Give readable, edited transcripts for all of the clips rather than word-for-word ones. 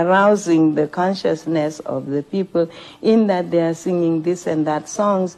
arousing the consciousness of the people in that they are singing this and that songs.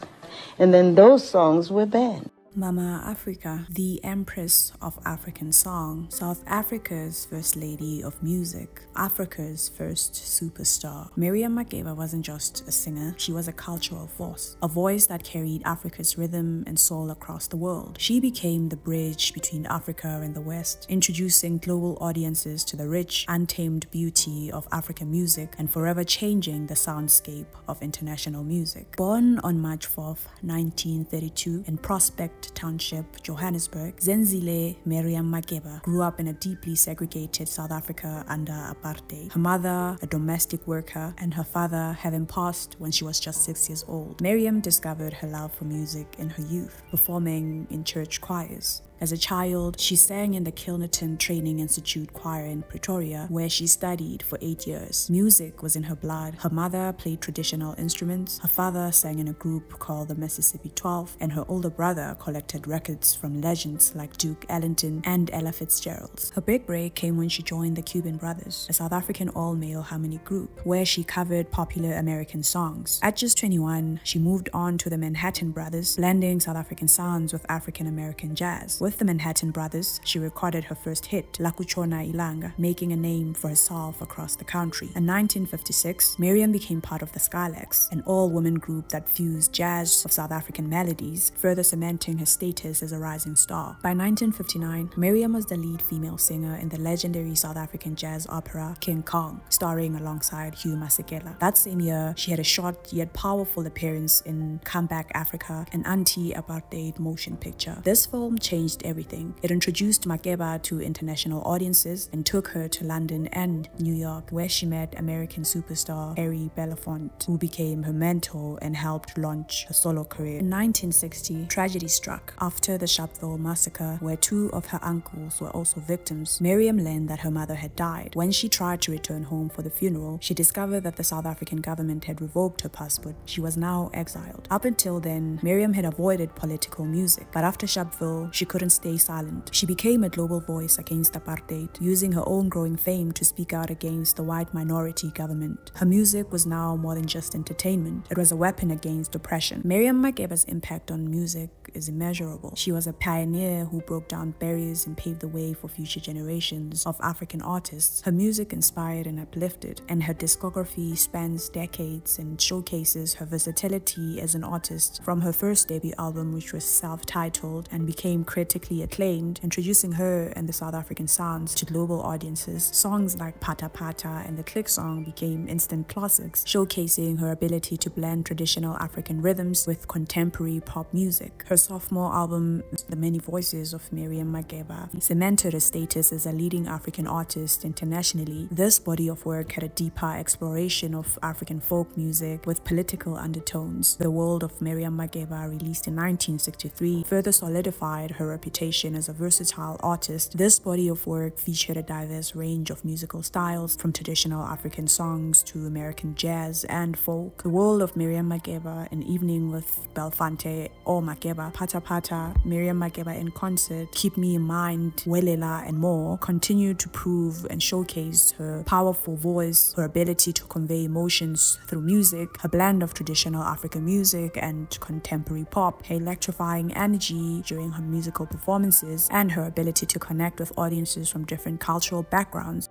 And then those songs were banned. Mama Africa, the Empress of African Song, South Africa's First Lady of Music, Africa's first superstar. Miriam Makeba wasn't just a singer, she was a cultural force, a voice that carried Africa's rhythm and soul across the world. She became the bridge between Africa and the West, introducing global audiences to the rich, untamed beauty of African music and forever changing the soundscape of international music. Born on March 4th, 1932 in Prospect Township, Johannesburg, Zenzile Miriam Makeba grew up in a deeply segregated South Africa under apartheid. Her mother, a domestic worker, and her father having passed when she was just 6 years old. Miriam discovered her love for music in her youth, performing in church choirs. As a child, she sang in the Kilnerton Training Institute choir in Pretoria, where she studied for 8 years. Music was in her blood. Her mother played traditional instruments, her father sang in a group called the Mississippi 12, and her older brother collected records from legends like Duke Ellington and Ella Fitzgerald. Her big break came when she joined the Cuban Brothers, a South African all-male harmony group, where she covered popular American songs. At just 21, she moved on to the Manhattan Brothers, blending South African sounds with African-American jazz. With the Manhattan Brothers, she recorded her first hit, La Kuchona Ilanga, making a name for herself across the country. In 1956, Miriam became part of the Skylarks, an all-woman group that fused jazz with South African melodies, further cementing her status as a rising star. By 1959, Miriam was the lead female singer in the legendary South African jazz opera King Kong, starring alongside Hugh Masekela. That same year, she had a short yet powerful appearance in Comeback Africa, an anti-apartheid motion picture. This film changed everything. It introduced Makeba to international audiences and took her to London and New York, where she met American superstar Harry Belafonte, who became her mentor and helped launch her solo career. In 1960, tragedy struck. After the Sharpeville massacre, where 2 of her uncles were also victims, Miriam learned that her mother had died. When she tried to return home for the funeral, she discovered that the South African government had revoked her passport. She was now exiled. Up until then, Miriam had avoided political music, but after Sharpeville, she couldn't stay silent. She became a global voice against apartheid, using her own growing fame to speak out against the white minority government. Her music was now more than just entertainment. It was a weapon against oppression. Miriam Makeba's impact on music is immeasurable. She was a pioneer who broke down barriers and paved the way for future generations of African artists. Her music inspired and uplifted, and her discography spans decades and showcases her versatility as an artist. From her first debut album, which was self-titled and became critically acclaimed, introducing her and the South African sounds to global audiences, songs like Pata Pata and the Click Song became instant classics, showcasing her ability to blend traditional African rhythms with contemporary pop music. Her sophomore album, The Many Voices of Miriam Makeba, cemented her status as a leading African artist internationally. This body of work had a deeper exploration of African folk music with political undertones. The World of Miriam Makeba, released in 1963, further solidified her reputation as a versatile artist. This body of work featured a diverse range of musical styles, from traditional African songs to American jazz and folk. The World of Miriam Makeba, An Evening with Belafonte or Makeba, Pata Pata, Miriam Makeba in Concert, Keep Me in Mind, Welela, and more continued to prove and showcase her powerful voice, her ability to convey emotions through music, her blend of traditional African music and contemporary pop, her electrifying energy during her musical performances, and her ability to connect with audiences from different cultural backgrounds.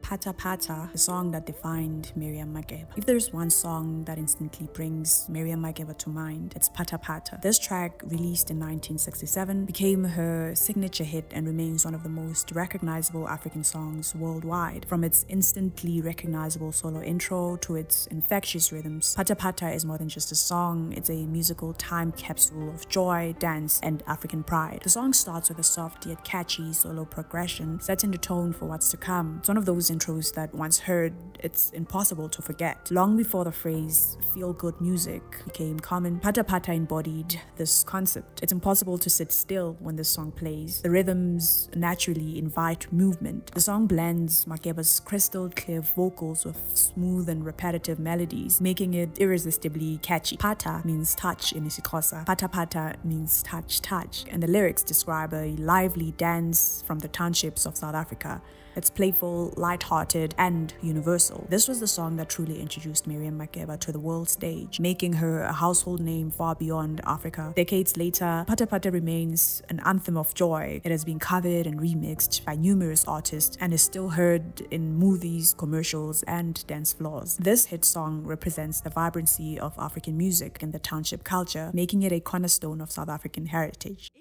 Pata Pata, the song that defined Miriam Makeba. If there's one song that instantly brings Miriam Makeba to mind, it's Pata Pata. This track, released in 1967, became her signature hit and remains one of the most recognizable African songs worldwide. From its instantly recognizable solo intro to its infectious rhythms, Pata Pata is more than just a song, it's a musical time capsule of joy, dance, and African pride. The song starts with a soft yet catchy solo progression, setting the tone for what's to come. It's one of those intros intros that once heard, it's impossible to forget. Long before the phrase feel-good music became common, Pata Pata embodied this concept. It's impossible to sit still when this song plays. The rhythms naturally invite movement. The song blends Makeba's crystal clear vocals with smooth and repetitive melodies, making it irresistibly catchy. Pata means touch in isiXhosa. Pata Pata means touch, touch. And the lyrics describe a lively dance from the townships of South Africa. It's playful, light-hearted, and universal. This was the song that truly introduced Miriam Makeba to the world stage, making her a household name far beyond Africa. Decades later, Pata Pata remains an anthem of joy. It has been covered and remixed by numerous artists and is still heard in movies, commercials, and dance floors. This hit song represents the vibrancy of African music and the township culture, making it a cornerstone of South African heritage.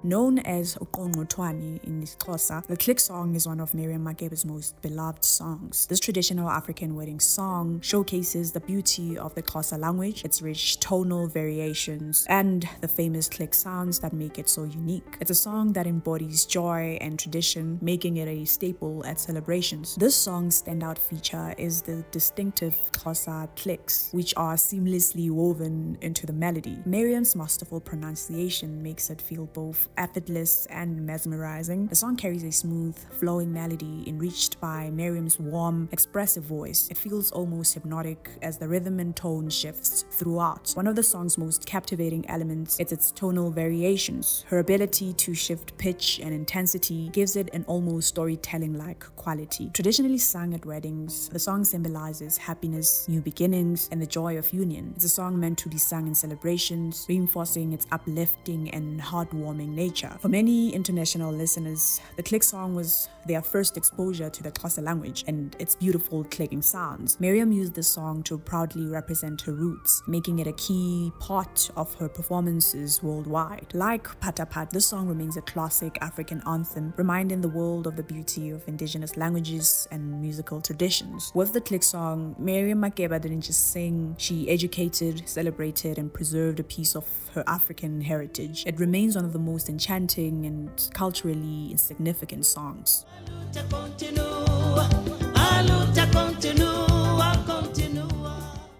Known as Uqongqothwane in isiXhosa, the click song is one of Miriam Makeba's most beloved songs. This traditional African wedding song showcases the beauty of the Xhosa language, its rich tonal variations, and the famous click sounds that make it so unique. It's a song that embodies joy and tradition, making it a staple at celebrations. This song's standout feature is the distinctive Xhosa clicks, which are seamlessly woven into the melody. Miriam's masterful pronunciation makes it feel both effortless and mesmerizing. The song carries a smooth, flowing melody enriched by Miriam's warm, expressive voice. It feels almost hypnotic as the rhythm and tone shifts throughout. One of the song's most captivating elements is its tonal variations. Her ability to shift pitch and intensity gives it an almost storytelling-like quality. Traditionally sung at weddings, the song symbolizes happiness, new beginnings, and the joy of union. It's a song meant to be sung in celebrations, reinforcing its uplifting and heartwarming nature. For many international listeners, the click song was their first exposure to the Xhosa language and its beautiful clicking sounds. Miriam used this song to proudly represent her roots, making it a key part of her performances worldwide. Like Pata Pata, this song remains a classic African anthem, reminding the world of the beauty of indigenous languages and musical traditions. With the click song, Miriam Makeba didn't just sing, she educated, celebrated, and preserved a piece of her African heritage. It remains one of the most enchanting and culturally significant songs.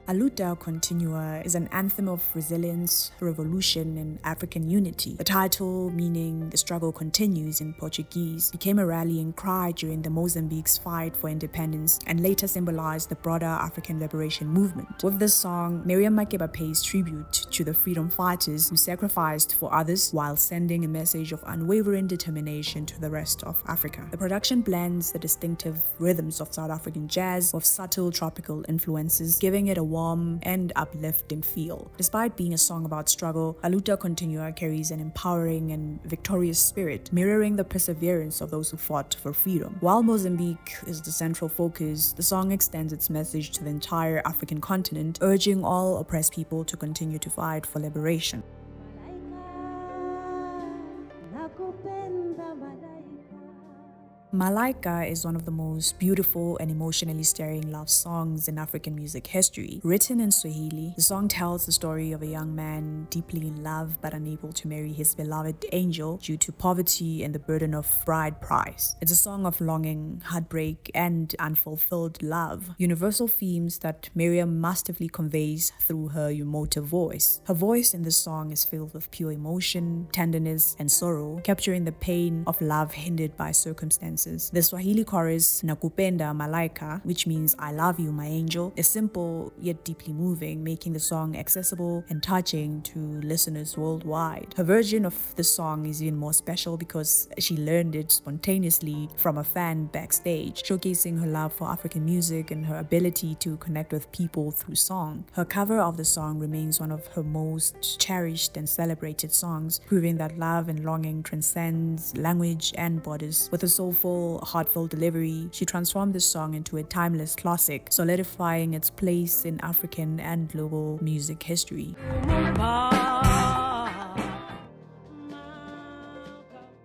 Aluta Continua is an anthem of resilience, revolution, and African unity. The title, meaning the struggle continues in Portuguese, became a rallying cry during the Mozambique's fight for independence and later symbolized the broader African liberation movement. With this song, Miriam Makeba pays tribute to the freedom fighters who sacrificed for others while sending a message of unwavering determination to the rest of Africa. The production blends the distinctive rhythms of South African jazz with subtle tropical influences, giving it a warm and uplifting feel. Despite being a song about struggle, Aluta Continua carries an empowering and victorious spirit, mirroring the perseverance of those who fought for freedom. While Mozambique is the central focus, the song extends its message to the entire African continent, urging all oppressed people to continue to fight for liberation. Malaika is one of the most beautiful and emotionally stirring love songs in African music history. Written in Swahili, the song tells the story of a young man deeply in love but unable to marry his beloved angel due to poverty and the burden of bride price. It's a song of longing, heartbreak, and unfulfilled love, universal themes that Miriam masterfully conveys through her emotive voice. Her voice in this song is filled with pure emotion, tenderness, and sorrow, capturing the pain of love hindered by circumstances. The Swahili chorus, Nakupenda Malaika, which means I love you, my angel, is simple yet deeply moving, making the song accessible and touching to listeners worldwide. Her version of the song is even more special because she learned it spontaneously from a fan backstage, showcasing her love for African music and her ability to connect with people through song. Her cover of the song remains one of her most cherished and celebrated songs, proving that love and longing transcends language and borders. With a soulful, heartfelt delivery, she transformed this song into a timeless classic, solidifying its place in African and global music history.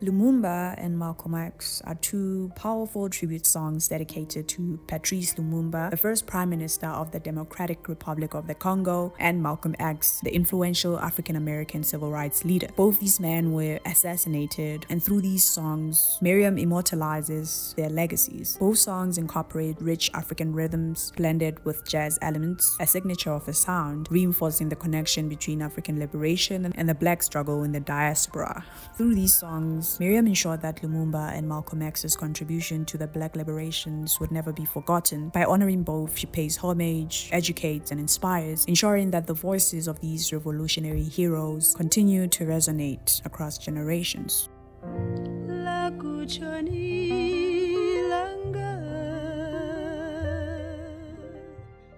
Lumumba and Malcolm X are two powerful tribute songs dedicated to Patrice Lumumba, the first Prime Minister of the Democratic Republic of the Congo, and Malcolm X, the influential African-American civil rights leader. Both these men were assassinated, and through these songs, Miriam immortalizes their legacies. Both songs incorporate rich African rhythms blended with jazz elements, a signature of a sound, reinforcing the connection between African liberation and the black struggle in the diaspora. Through these songs, Miriam ensured that Lumumba and Malcolm X's contribution to the black liberations would never be forgotten. By honoring both, she pays homage, educates, and inspires, ensuring that the voices of these revolutionary heroes continue to resonate across generations.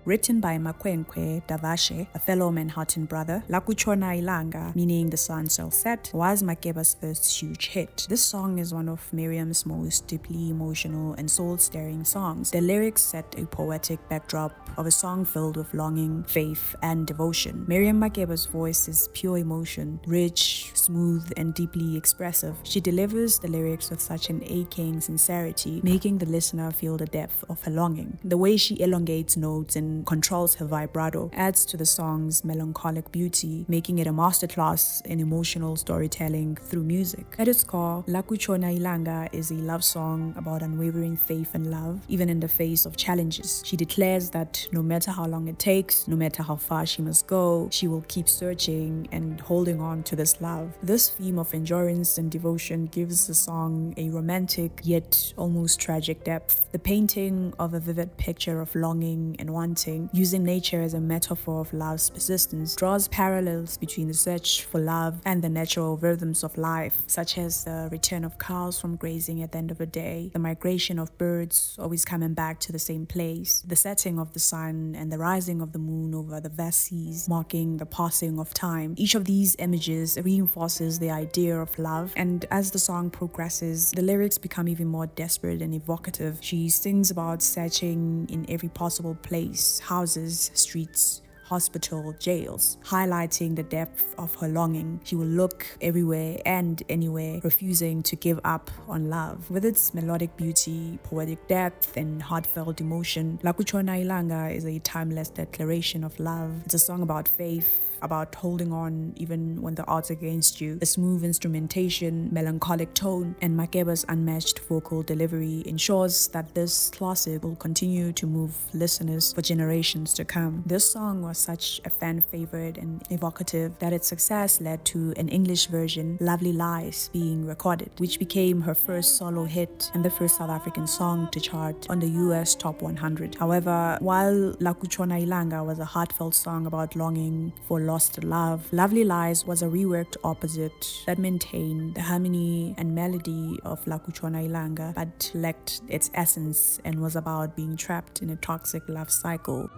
Written by Makwenkwe Davashe, a fellow Manhattan brother, La Kuchona Ilanga, meaning the sun shall set, was Makeba's first huge hit. This song is one of Miriam's most deeply emotional and soul-stirring songs. The lyrics set a poetic backdrop of a song filled with longing, faith, and devotion. Miriam Makeba's voice is pure emotion, rich, smooth, and deeply expressive. She delivers the lyrics with such an aching sincerity, making the listener feel the depth of her longing. The way she elongates notes and controls her vibrato adds to the song's melancholic beauty, making it a masterclass in emotional storytelling through music. At its core, La Kuchona Ilanga is a love song about unwavering faith and love, even in the face of challenges. She declares that no matter how long it takes, no matter how far she must go, she will keep searching and holding on to this love. This theme of endurance and devotion gives the song a romantic yet almost tragic depth. The painting of a vivid picture of longing and wanting, using nature as a metaphor of love's persistence, draws parallels between the search for love and the natural rhythms of life, such as the return of cows from grazing at the end of the day, the migration of birds always coming back to the same place, the setting of the sun and the rising of the moon over the vast seas, marking the passing of time. Each of these images reinforces the idea of love, and as the song progresses, the lyrics become even more desperate and evocative. She sings about searching in every possible place, houses, streets, hospital, jails, highlighting the depth of her longing. She will look everywhere and anywhere, refusing to give up on love. With its melodic beauty, poetic depth, and heartfelt emotion, La Kuchona Ilanga is a timeless declaration of love. It's a song about faith, about holding on even when the odds are against you. The smooth instrumentation, melancholic tone, and Makeba's unmatched vocal delivery ensures that this classic will continue to move listeners for generations to come. This song was such a fan favorite and evocative that its success led to an English version, Lovely Lies, being recorded, which became her first solo hit and the first South African song to chart on the US Top 100. However, while La Kuchona Ilanga was a heartfelt song about longing for lost love, Lovely Lies was a reworked opposite that maintained the harmony and melody of La Kuchona Ilanga but lacked its essence and was about being trapped in a toxic love cycle.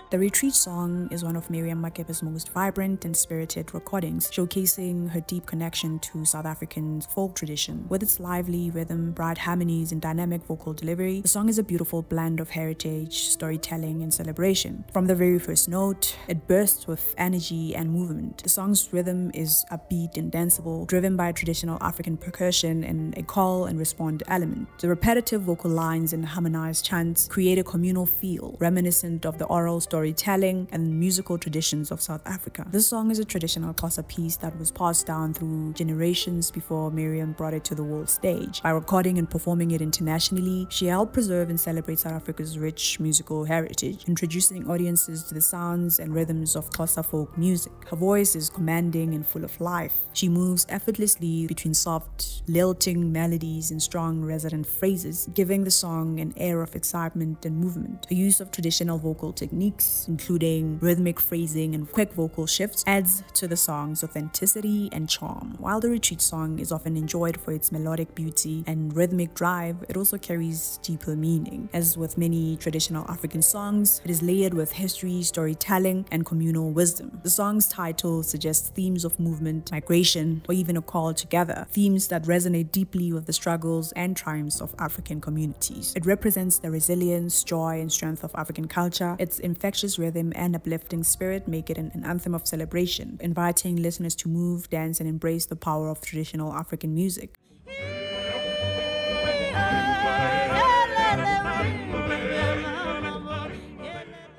The Retreat song is one of Miriam Makeba's most vibrant and spirited recordings, showcasing her deep connection to South African folk tradition. With its lively rhythm, bright harmonies, and dynamic vocal delivery, the song is a beautiful blend of heritage, storytelling, and celebration. From the very first note, it bursts with energy and movement. The song's rhythm is upbeat and danceable, driven by traditional African percussion and a call and respond element. The repetitive vocal lines and harmonized chants create a communal feel, reminiscent of the oral storytelling and musical traditions of South Africa. This song is a traditional Xhosa piece that was passed down through generations before Miriam brought it to the world stage. By recording and performing it internationally, she helped preserve and celebrate South Africa's rich musical heritage, introducing audiences to the sounds and rhythms of Xhosa folk music. Her voice is commanding and full of life. She moves effortlessly between soft, lilting melodies and strong resonant phrases, giving the song an air of excitement and movement. Her use of traditional vocal techniques, including rhythmic phrasing and quick vocal shifts, adds to the song's authenticity and charm. While the Retreat song is often enjoyed for its melodic beauty and rhythmic drive, it also carries deeper meaning. As with many traditional African songs, it is layered with history, storytelling, and communal wisdom. The song's title suggests themes of movement, migration, or even a call together, themes that resonate deeply with the struggles and triumphs of African communities. It represents the resilience, joy, and strength of African culture. Its infectious infectious rhythm and uplifting spirit make it an anthem of celebration, inviting listeners to move, dance, and embrace the power of traditional African music.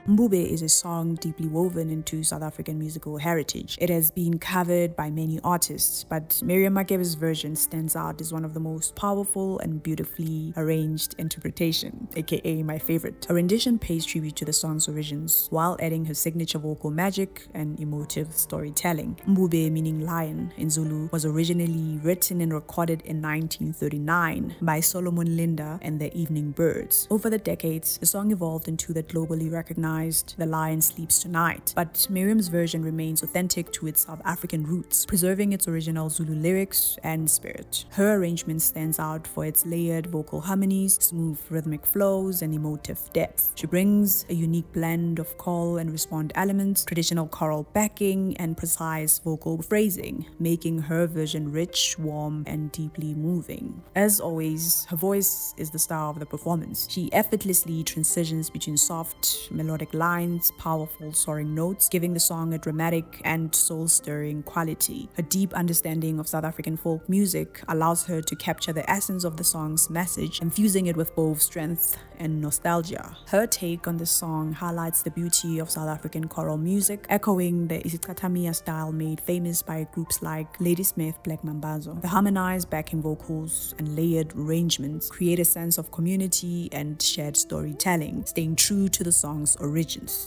Mbube is a song deeply woven into South African musical heritage. It has been covered by many artists, but Miriam Makeba's version stands out as one of the most powerful and beautifully arranged interpretation, aka my favorite. Her rendition pays tribute to the song's origins, while adding her signature vocal magic and emotive storytelling. Mbube, meaning lion in Zulu, was originally written and recorded in 1939 by Solomon Linda and the Evening Birds. Over the decades, the song evolved into the globally recognized The Lion Sleeps Tonight, but Miriam's version remains authentic to its South African roots, preserving its original Zulu lyrics and spirit. Her arrangement stands out for its layered vocal harmonies, smooth rhythmic flows, and emotive depth. She brings a unique blend of call and respond elements, traditional choral backing, and precise vocal phrasing, making her version rich, warm, and deeply moving. As always, her voice is the star of the performance. She effortlessly transitions between soft, melodic lines, powerful soaring notes, giving the song a dramatic and soul-stirring quality. Her deep understanding of South African folk music allows her to capture the essence of the song's message, infusing it with both strength and nostalgia. Her take on the song highlights the beauty of South African choral music, echoing the isicathamiya style made famous by groups like Ladysmith Black Mambazo. The harmonized backing vocals and layered arrangements create a sense of community and shared storytelling, staying true to the song's origins.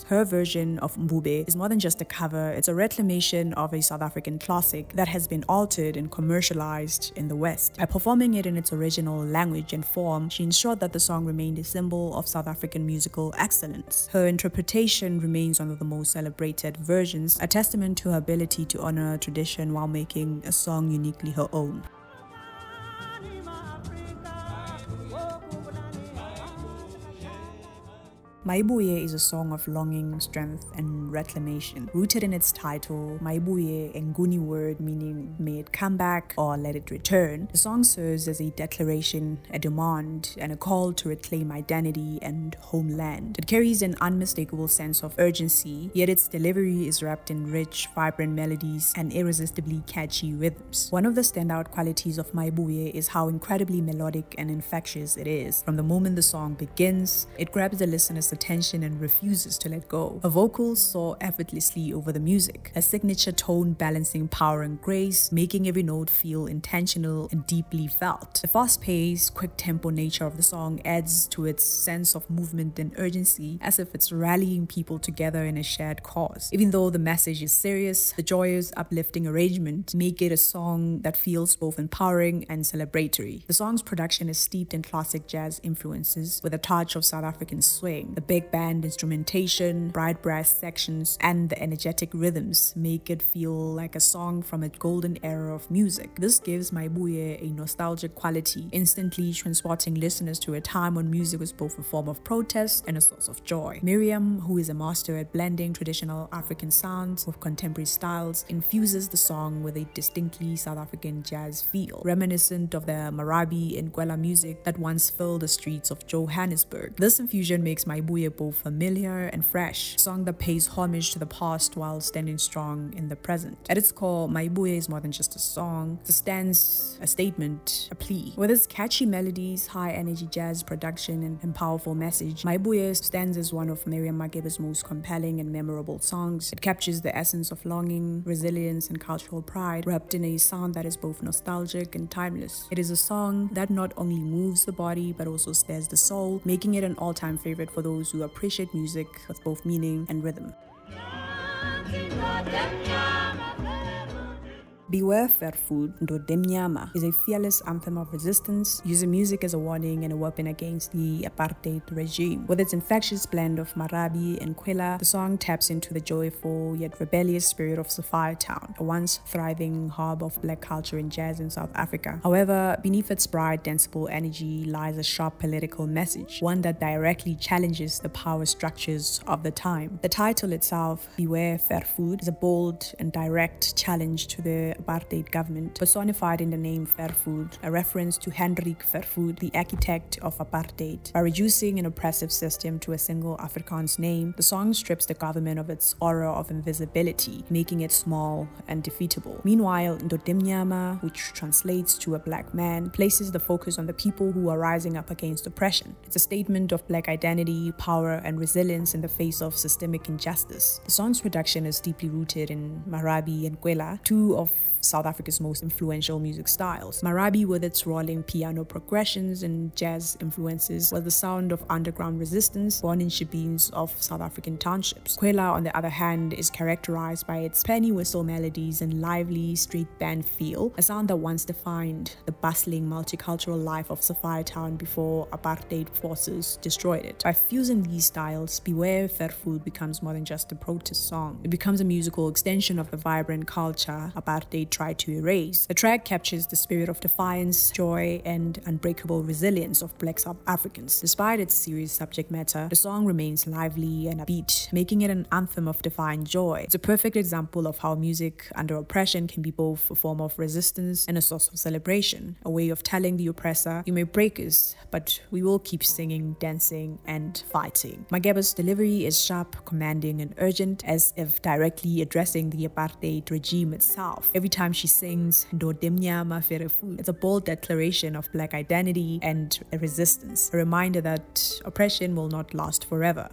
Her version of Mbube is more than just a cover, it's a reclamation of a South African classic that has been altered and commercialized in the West. By performing it in its original language and form, she ensured that the song remained a symbol of South African musical excellence. Her interpretation remains one of the most celebrated versions, a testament to her ability to honor tradition while making a song uniquely her own. Maibuye is a song of longing, strength, and reclamation. Rooted in its title, Maibuye, a Nguni word meaning may it come back or let it return, the song serves as a declaration, a demand, and a call to reclaim identity and homeland. It carries an unmistakable sense of urgency, yet its delivery is wrapped in rich, vibrant melodies and irresistibly catchy rhythms. One of the standout qualities of Maibuye is how incredibly melodic and infectious it is. From the moment the song begins, it grabs the listener's attention and refuses to let go. Her vocals soar effortlessly over the music, a signature tone balancing power and grace, making every note feel intentional and deeply felt. The fast-paced, quick-tempo nature of the song adds to its sense of movement and urgency, as if it's rallying people together in a shared cause. Even though the message is serious, the joyous, uplifting arrangement make it a song that feels both empowering and celebratory. The song's production is steeped in classic jazz influences with a touch of South African swing. The big band instrumentation, bright brass sections, and the energetic rhythms make it feel like a song from a golden era of music. This gives Maibuye a nostalgic quality, instantly transporting listeners to a time when music was both a form of protest and a source of joy. Miriam, who is a master at blending traditional African sounds with contemporary styles, infuses the song with a distinctly South African jazz feel, reminiscent of the Marabi and Gwela music that once filled the streets of Johannesburg. This infusion makes Maibuye both familiar and fresh, a song that pays homage to the past while standing strong in the present. At its core, Maibuye is more than just a song. It stands a statement, a plea. With its catchy melodies, high-energy jazz production, and powerful message, Maibuye stands as one of Miriam Makeba's most compelling and memorable songs. It captures the essence of longing, resilience, and cultural pride, wrapped in a sound that is both nostalgic and timeless. It is a song that not only moves the body, but also stirs the soul, making it an all-time favorite for those who appreciate music with both meaning and rhythm. Beware Fair Food, Ndodemnyama, is a fearless anthem of resistance, using music as a warning and a weapon against the apartheid regime. With its infectious blend of Marabi and Kwela, the song taps into the joyful yet rebellious spirit of Sophia Town, a once thriving hub of black culture and jazz in South Africa. However, beneath its bright, danceable energy lies a sharp political message, one that directly challenges the power structures of the time. The title itself, Beware Fair Food, is a bold and direct challenge to the apartheid government, personified in the name Vervoerd, a reference to Hendrik Vervoerd, the architect of apartheid. By reducing an oppressive system to a single Afrikaans name, the song strips the government of its aura of invisibility, making it small and defeatable. Meanwhile, Ndodemnyama, which translates to a black man, places the focus on the people who are rising up against oppression. It's a statement of black identity, power, and resilience in the face of systemic injustice. The song's production is deeply rooted in Marabi and Kwela, two of South Africa's most influential music styles. Marabi, with its rolling piano progressions and jazz influences, was the sound of underground resistance born in shebeens of South African townships. Kwela, on the other hand, is characterized by its penny whistle melodies and lively straight band feel, a sound that once defined the bustling multicultural life of Sophiatown before apartheid forces destroyed it. By fusing these styles, Beware Vervoerd becomes more than just a protest song. It becomes a musical extension of the vibrant culture apartheid tried to erase. The track captures the spirit of defiance, joy, and unbreakable resilience of Black South Africans. Despite its serious subject matter, the song remains lively and upbeat, making it an anthem of defiant joy. It's a perfect example of how music under oppression can be both a form of resistance and a source of celebration, a way of telling the oppressor, you may break us, but we will keep singing, dancing, and fighting. Makeba's delivery is sharp, commanding, and urgent, as if directly addressing the apartheid regime itself. Every time she sings Ndodemnyama Vervoerd, it's a bold declaration of black identity and a resistance, a reminder that oppression will not last forever.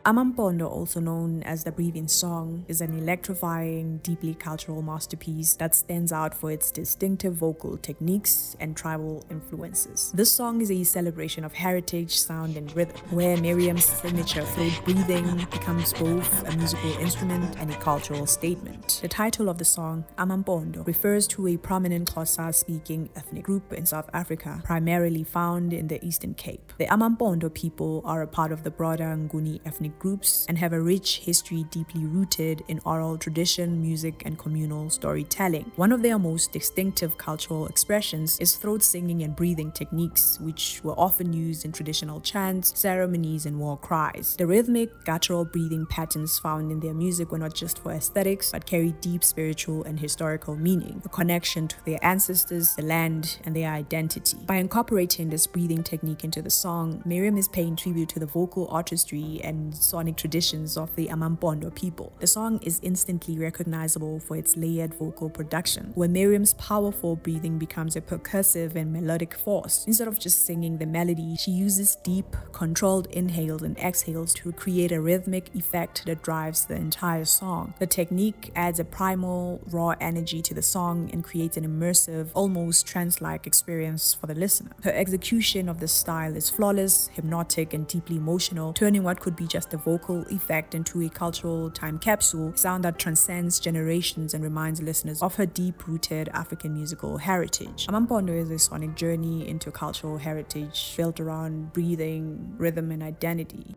Amampondo, also known as the Breathing Song, is an electrifying, deeply cultural masterpiece that stands out for its distinctive vocal techniques and tribal influences. This song is a celebration of heritage, sound, and rhythm, where Miriam's signature throat breathing becomes both a musical instrument and a cultural statement. The title of the song, Amampondo, refers to a prominent Xhosa-speaking ethnic group in South Africa, primarily found in the Eastern Cape. The Amampondo people are a part of the broader Nguni ethnic groups and have a rich history deeply rooted in oral tradition, music, and communal storytelling. One of their most distinctive cultural expressions is throat singing and breathing techniques, which were often used in traditional chants, ceremonies, and war cries. The rhythmic, guttural breathing patterns found in their music were not just for aesthetics, but carried deep spiritual and historical meaning, a connection to their ancestors, the land, and their identity. By incorporating this breathing technique into the song, Miriam is paying tribute to the vocal artistry and sonic traditions of the Amampondo people. The song is instantly recognizable for its layered vocal production, where Miriam's powerful breathing becomes a percussive and melodic force. Instead of just singing the melody, she uses deep, controlled inhales and exhales to create a rhythmic effect that drives the entire song. The technique adds a primal, raw energy to the song and creates an immersive, almost trance-like experience for the listener. Her execution of this style is flawless, hypnotic, and deeply emotional, turning what could be just a vocal effect into a cultural time capsule, sound that transcends generations and reminds listeners of her deep-rooted African musical heritage. Amampondo is a sonic journey into cultural heritage built around breathing, rhythm, and identity.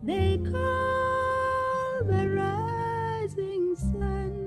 They call the rising sun.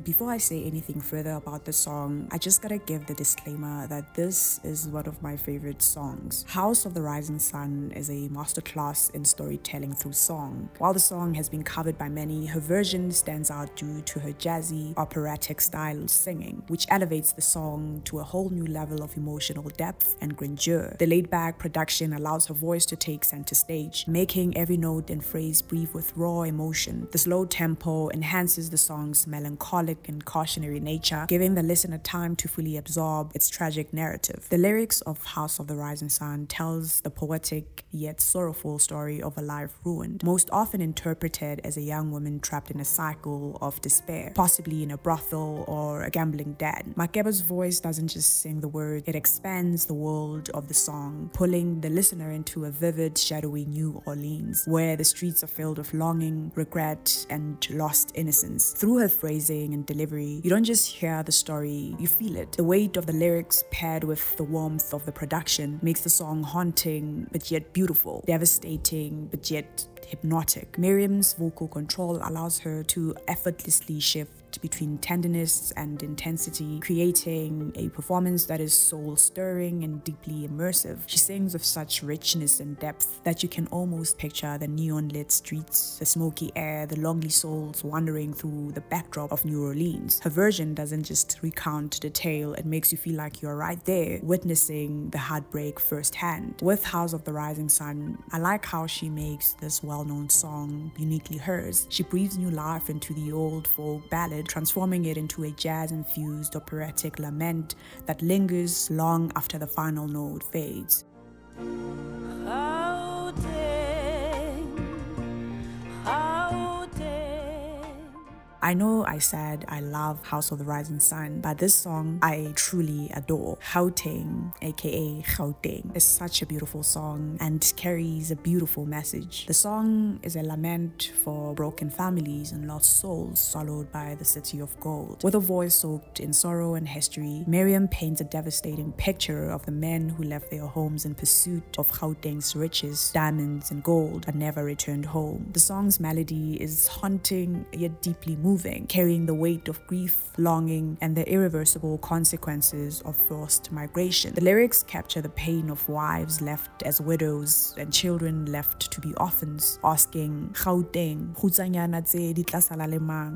Before I say anything further about the song, I just gotta give the disclaimer that this is one of my favorite songs. House of the Rising Sun is a masterclass in storytelling through song. While the song has been covered by many, her version stands out due to her jazzy, operatic style of singing, which elevates the song to a whole new level of emotional depth and grandeur. The laid-back production allows her voice to take center stage, making every note and phrase breathe with raw emotion. The slow tempo enhances the song's melancholic and cautionary nature, giving the listener time to fully absorb its tragic narrative. The lyrics of House of the Rising Sun tells the poetic yet sorrowful story of a life ruined, most often interpreted as a young woman trapped in a cycle of despair, possibly in a brothel or a gambling den. Makeba's voice doesn't just sing the words, it expands the world of the song, pulling the listener into a vivid, shadowy New Orleans, where the streets are filled with longing, regret, and lost innocence. Through her phrasing and delivery, you don't just hear the story, you feel it. The weight of the lyrics paired with the warmth of the production makes the song haunting but yet beautiful, devastating but yet hypnotic. Miriam's vocal control allows her to effortlessly shift between tenderness and intensity, creating a performance that is soul-stirring and deeply immersive. She sings with such richness and depth that you can almost picture the neon-lit streets, the smoky air, the lonely souls wandering through the backdrop of New Orleans. Her version doesn't just recount the tale, it makes you feel like you're right there, witnessing the heartbreak firsthand. With House of the Rising Sun, I like how she makes this well-known song uniquely hers. She breathes new life into the old folk ballad, transforming it into a jazz-infused operatic lament that lingers long after the final note fades. I know I said I love House of the Rising Sun, but this song I truly adore. Gauteng, aka Gauteng, is such a beautiful song and carries a beautiful message. The song is a lament for broken families and lost souls swallowed by the city of gold. With a voice soaked in sorrow and history, Miriam paints a devastating picture of the men who left their homes in pursuit of Gauteng's riches, diamonds and gold, but never returned home. The song's melody is haunting yet deeply moving, carrying the weight of grief, longing, and the irreversible consequences of forced migration. The lyrics capture the pain of wives left as widows and children left to be orphans, asking Gauteng,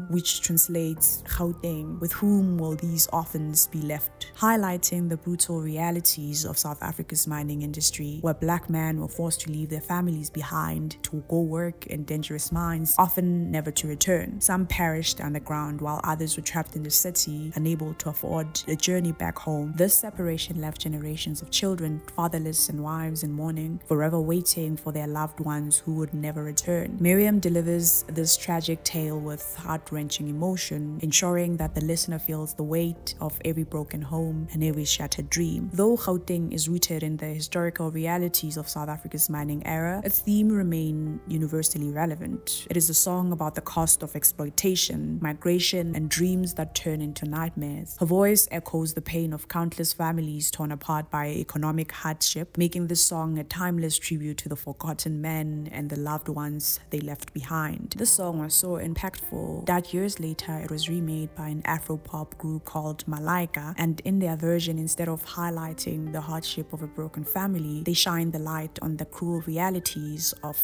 which translates Gauteng, with whom will these orphans be left? Highlighting the brutal realities of South Africa's mining industry, where black men were forced to leave their families behind to go work in dangerous mines, often never to return. Some perished underground while others were trapped in the city, unable to afford a journey back home. This separation left generations of children fatherless and wives in mourning, forever waiting for their loved ones who would never return. Miriam delivers this tragic tale with heart-wrenching emotion, ensuring that the listener feels the weight of every broken home and every shattered dream. Though Gauteng is rooted in the historical realities of South Africa's mining era, its theme remains universally relevant. It is a song about the cost of exploitation, migration, and dreams that turn into nightmares. Her voice echoes the pain of countless families torn apart by economic hardship, making this song a timeless tribute to the forgotten men and the loved ones they left behind. This song was so impactful that years later it was remade by an Afro-pop group called Malaika, and in their version, instead of highlighting the hardship of a broken family, they shine the light on the cruel realities of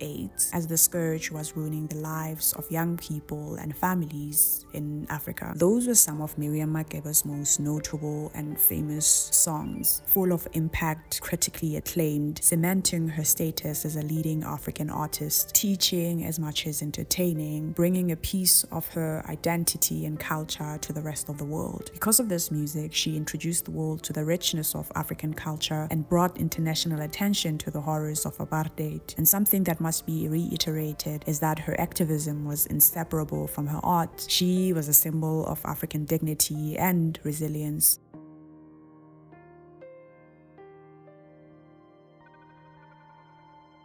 AIDS, as the scourge was ruining the lives of young people and families in Africa. Those were some of Miriam Makeba's most notable and famous songs, full of impact, critically acclaimed, cementing her status as a leading African artist, teaching as much as entertaining, bringing a piece of her identity and culture to the rest of the world. Because of this music, she introduced the world to the richness of African culture and brought international attention to the horrors of apartheid. And something that must be reiterated is that her activism was inseparable from her art. She was a symbol of African dignity and resilience.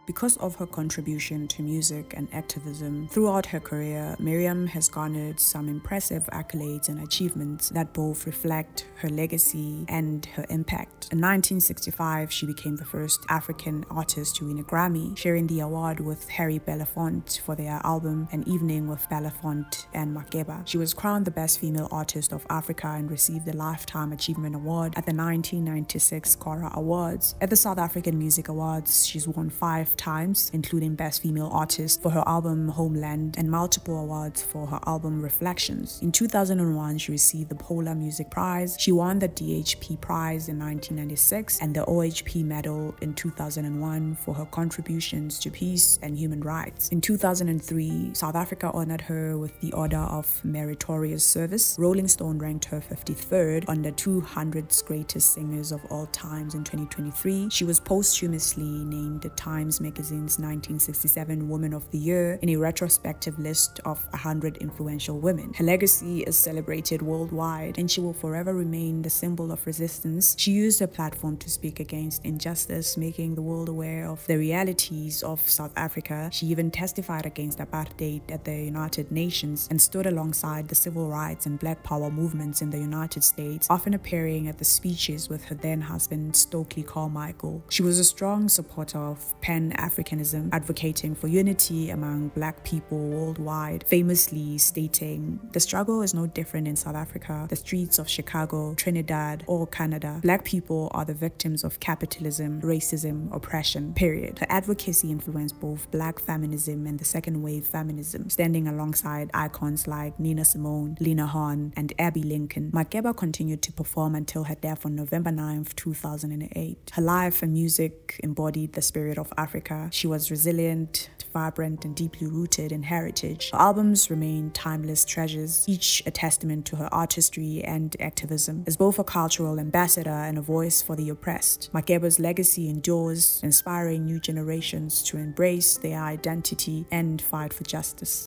Because of her contribution to music and activism throughout her career, Miriam has garnered some impressive accolades and achievements that both reflect her legacy and her impact. In 1965, she became the first African artist to win a Grammy, sharing the award with Harry Belafonte for their album An Evening with Belafonte and Makeba. She was crowned the Best Female Artist of Africa and received the Lifetime Achievement Award at the 1996 Kora Awards. At the South African Music Awards, she's won 5 times, including Best Female Artist for her album Homeland and multiple awards for her album Reflections. In 2001, she received the Polar Music Prize. She won the DHP Prize in 1996 and the OHP Medal in 2001 for her contributions to peace and human rights. In 2003, South Africa honored her with the Order of Meritorious Service. Rolling Stone ranked her 53rd on the 200 greatest singers of all times in 2023. She was posthumously named the Times Magazine's 1967 Woman of the Year in a retrospective list of 100 influential women. Her legacy is celebrated worldwide, and she will forever remain the symbol of resistance. She used her platform to speak against injustice, making the world aware of the realities of South Africa. She even testified against apartheid at the United Nations and stood alongside the civil rights and Black Power movements in the United States, often appearing at the speeches with her then husband Stokely Carmichael. She was a strong supporter of Pan Pan-Africanism, advocating for unity among Black people worldwide, famously stating, "The struggle is no different in South Africa, the streets of Chicago, Trinidad, or Canada. Black people are the victims of capitalism, racism, oppression, period." Her advocacy influenced both Black feminism and the second wave feminism, standing alongside icons like Nina Simone, Lena Horne, and Abby Lincoln. Makeba continued to perform until her death on November 9th, 2008. Her life and music embodied the spirit of Africa. She was resilient, vibrant, and deeply rooted in heritage. Her albums remain timeless treasures, each a testament to her artistry and activism. As both a cultural ambassador and a voice for the oppressed, Makeba's legacy endures, inspiring new generations to embrace their identity and fight for justice.